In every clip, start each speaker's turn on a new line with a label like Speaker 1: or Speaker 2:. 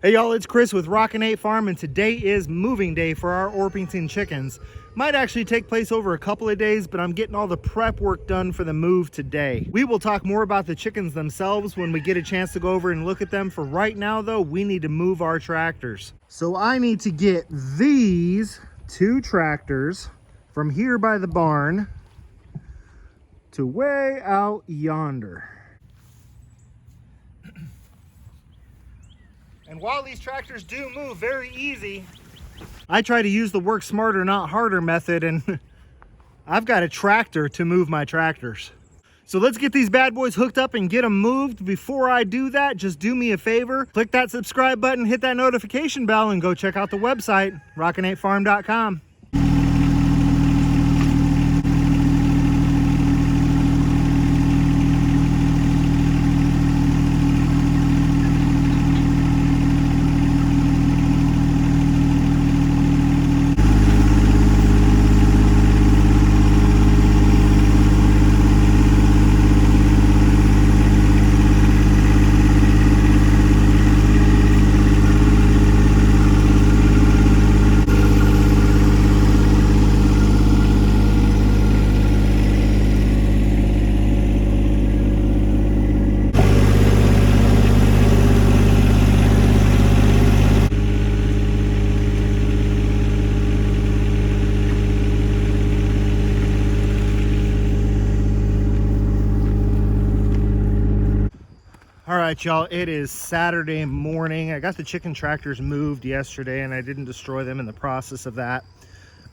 Speaker 1: Hey y'all, it's Chris with Rockin Farm, and today is moving day for our Orpington chickens. Might actually take place over a couple of days, but I'm getting all the prep work done for the move today. We will talk more about the chickens themselves when we get a chance to go over and look at them. For right now though, we need to move our tractors. So I need to get these two tractors from here by the barn to way out yonder. And while these tractors do move very easy, I try to use the work smarter, not harder method, and I've got a tractor to move my tractors. So let's get these bad boys hooked up and get them moved. Before I do that, just do me a favor. Click that subscribe button, hit that notification bell, and go check out the website, rockin8farm.com. All right, y'all, it is Saturday morning. I got the chicken tractors moved yesterday and I didn't destroy them in the process of that.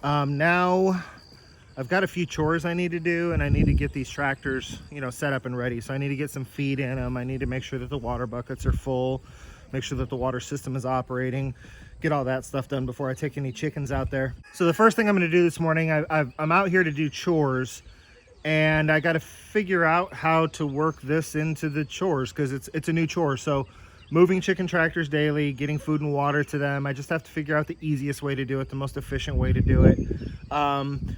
Speaker 1: Now I've got a few chores I need to do, and I need to get these tractors, set up and ready. So I need to get some feed in them. I need to make sure that the water buckets are full, make sure that the water system is operating, get all that stuff done before I take any chickens out there. So the first thing I'm gonna do this morning, I'm out here to do chores, and I got to figure out how to work this into the chores because it's a new chore. So moving chicken tractors daily, getting food and water to them, I just have to figure out the easiest way to do it, the most efficient way to do it.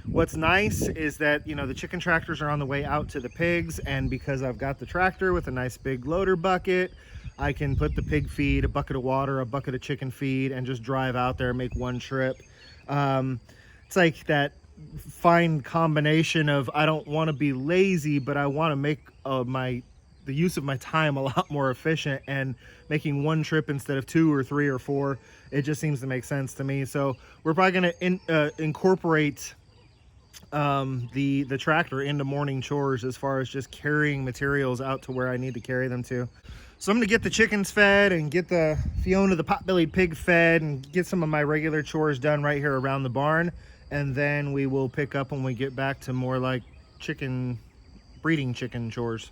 Speaker 1: What's nice is that the chicken tractors are on the way out to the pigs, and because I've got the tractor with a nice big loader bucket, I can put the pig feed, a bucket of water, a bucket of chicken feed, and just drive out there and make one trip. It's like that fine combination of, I don't want to be lazy, but I want to make the use of my time a lot more efficient, and making one trip instead of 2 or 3 or 4, it just seems to make sense to me. So we're probably going to incorporate the tractor into morning chores as far as just carrying materials out to where I need to carry them to. So I'm gonna get the chickens fed and get the Fiona the pot-bellied pig fed and get some of my regular chores done right here around the barn, and then we will pick up when we get back to more like breeding chicken chores.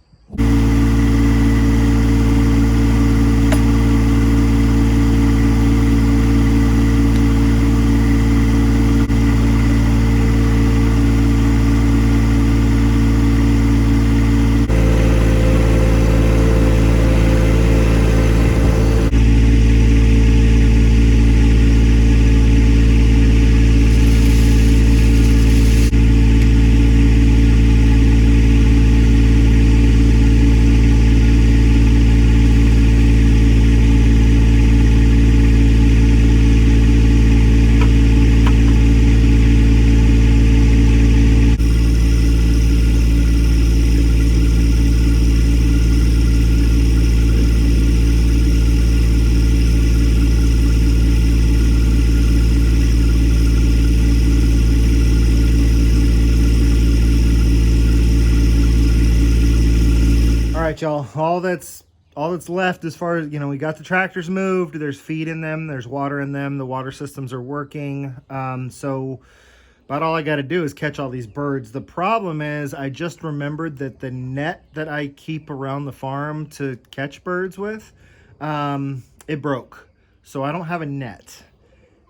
Speaker 1: All right, y'all, all that's left as far as, we got the tractors moved, there's feed in them, there's water in them, the water systems are working. So about all I got to do is catch all these birds. The problem is I just remembered that the net that I keep around the farm to catch birds with, it broke. So I don't have a net.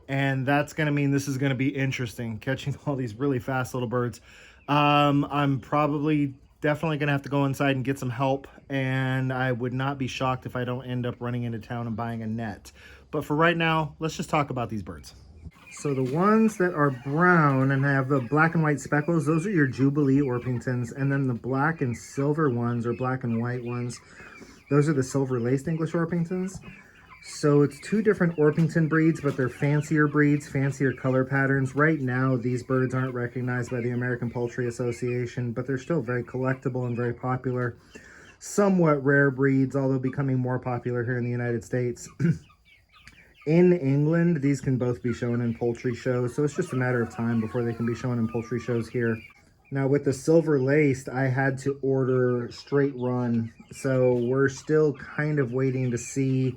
Speaker 1: And that's going to mean this is going to be interesting, catching all these really fast little birds. I'm probably definitely going to have to go inside and get some help, and I would not be shocked if I don't end up running into town and buying a net. But for right now, let's just talk about these birds. So the ones that are brown and have the black and white speckles, those are your Jubilee Orpingtons. And then the black and silver ones, or black and white ones, those are the silver laced English Orpingtons. So it's two different Orpington breeds, but they're fancier breeds, fancier color patterns. Right now, these birds aren't recognized by the American Poultry Association, but they're still very collectible and very popular. Somewhat rare breeds, although becoming more popular here in the United States. In England, these can both be shown in poultry shows, so it's just a matter of time before they can be shown in poultry shows here. Now with the silver laced, I had to order straight run, so we're still kind of waiting to see.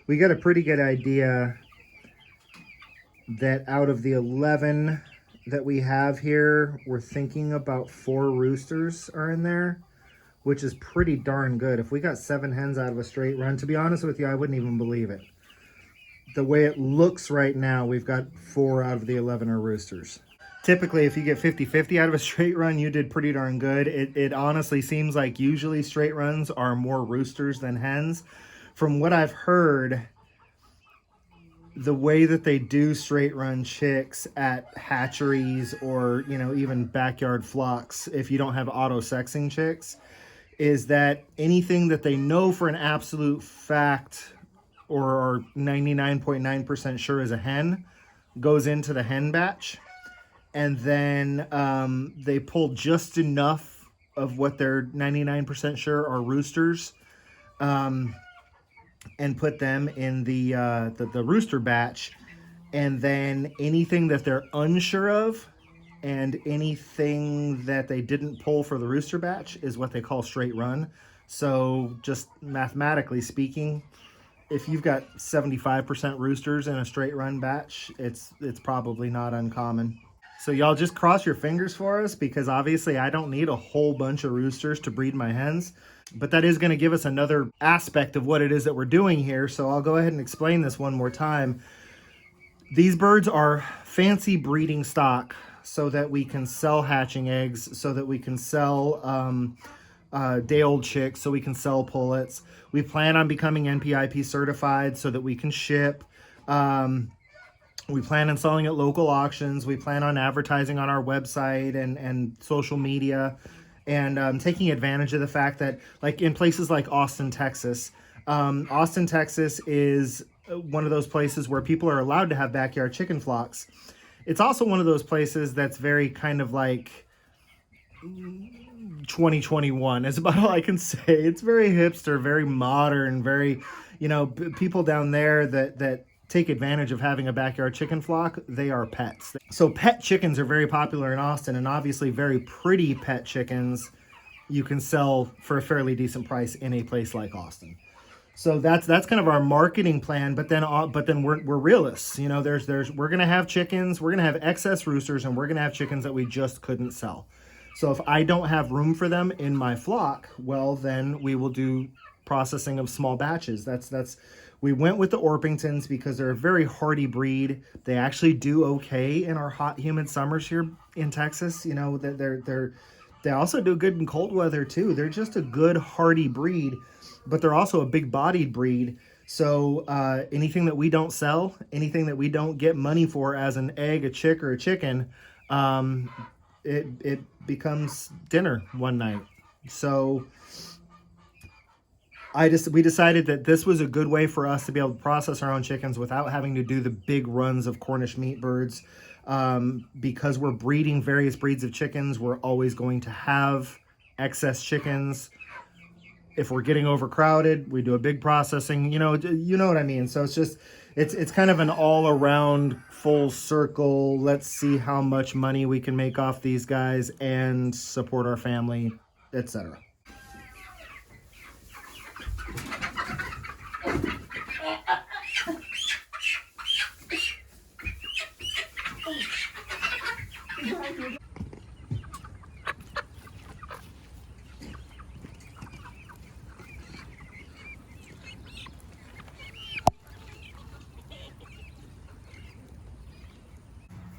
Speaker 1: We got a pretty good idea that out of the 11 that we have here, we're thinking about 4 roosters are in there, which is pretty darn good. If we got 7 hens out of a straight run, to be honest with you, I wouldn't even believe it. The way it looks right now, we've got 4 out of the 11 are roosters. Typically, if you get 50-50 out of a straight run, you did pretty darn good. It honestly seems like usually straight runs are more roosters than hens. From what I've heard, the way that they do straight run chicks at hatcheries or, you know, even backyard flocks, if you don't have auto sexing chicks, is that anything that they know for an absolute fact or are 99.9% sure is a hen goes into the hen batch, and then they pull just enough of what they're 99% sure are roosters, and put them in the rooster batch, and then anything that they're unsure of and anything that they didn't pull for the rooster batch is what they call straight run. So just mathematically speaking, if you've got 75% roosters in a straight run batch, it's probably not uncommon. So y'all just cross your fingers for us, because obviously I don't need a whole bunch of roosters to breed my hens. But that is going to give us another aspect of what it is that we're doing here. So I'll go ahead and explain this one more time. These birds are fancy breeding stock so that we can sell hatching eggs, so that we can sell day-old chicks, so we can sell pullets. We plan on becoming NPIP certified so that we can ship. We plan on selling at local auctions. We plan on advertising on our website and social media, and taking advantage of the fact that, like in places like Austin, Texas, is one of those places where people are allowed to have backyard chicken flocks. It's also one of those places that's very kind of like 2021 is about all I can say. It's very hipster, very modern, very, you know, people down there that take advantage of having a backyard chicken flock, they are pets. So pet chickens are very popular in Austin, and obviously very pretty pet chickens you can sell for a fairly decent price in a place like Austin. So that's kind of our marketing plan. But then we're realists. You know, we're gonna have chickens, we're gonna have excess roosters, and we're gonna have chickens that we just couldn't sell. So if I don't have room for them in my flock, well, then we will do processing of small batches. We went with the Orpingtons because they're a very hardy breed. They actually do okay in our hot, humid summers here in Texas. You know, they also do good in cold weather too. They're just a good hardy breed, but they're also a big-bodied breed. So anything that we don't sell, anything that we don't get money for as an egg, a chick, or a chicken, it becomes dinner one night. So we decided that this was a good way for us to be able to process our own chickens without having to do the big runs of Cornish meat birds. Because we're breeding various breeds of chickens, we're always going to have excess chickens. If we're getting overcrowded, we do a big processing, you know what I mean? So it's kind of an all around full circle. Let's see how much money we can make off these guys and support our family, etc.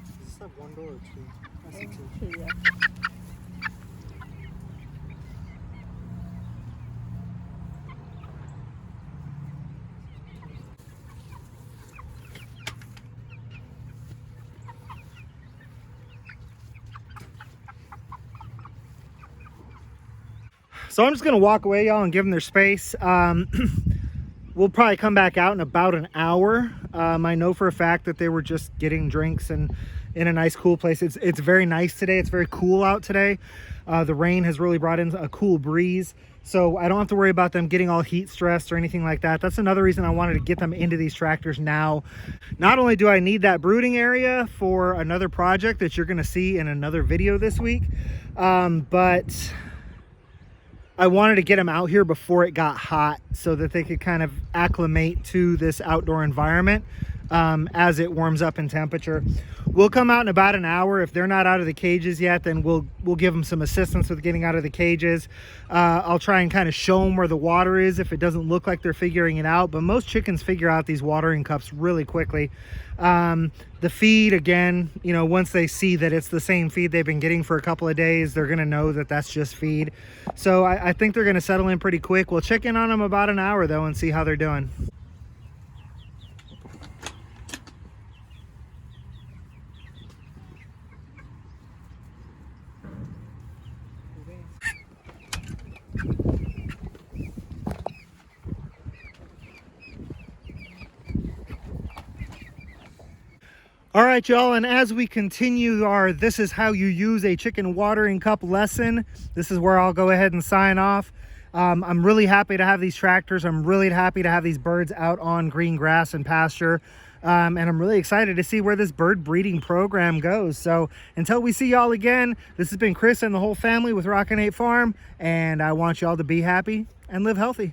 Speaker 1: Does this have one door or two? I see two.
Speaker 2: Two, yeah.
Speaker 1: So I'm just gonna walk away, y'all, and give them their space. we'll probably come back out in about an hour. I know for a fact that they were just getting drinks and in a nice cool place. It's very nice today. It's very cool out today. The rain has really brought in a cool breeze, so I don't have to worry about them getting all heat stressed or anything like that. That's another reason I wanted to get them into these tractors now. Not only do I need that brooding area for another project that you're going to see in another video this week, but I wanted to get them out here before it got hot so that they could kind of acclimate to this outdoor environment as it warms up in temperature. We'll come out in about an hour. If they're not out of the cages yet, then we'll give them some assistance with getting out of the cages. I'll try and kind of show them where the water is if it doesn't look like they're figuring it out, but most chickens figure out these watering cups really quickly. The feed, again, you know, once they see that it's the same feed they've been getting for a couple of days, they're going to know that that's just feed. So I think they're going to settle in pretty quick. We'll check in on them about an hour though and see how they're doing. All right, y'all, and as we continue our "this is how you use a chicken watering cup" lesson, this is where I'll go ahead and sign off. I'm really happy to have these tractors. I'm really happy to have these birds out on green grass and pasture. And I'm really excited to see where this bird breeding program goes. So until we see y'all again, this has been Chris and the whole family with Rockin Farm, and I want y'all to be happy and live healthy.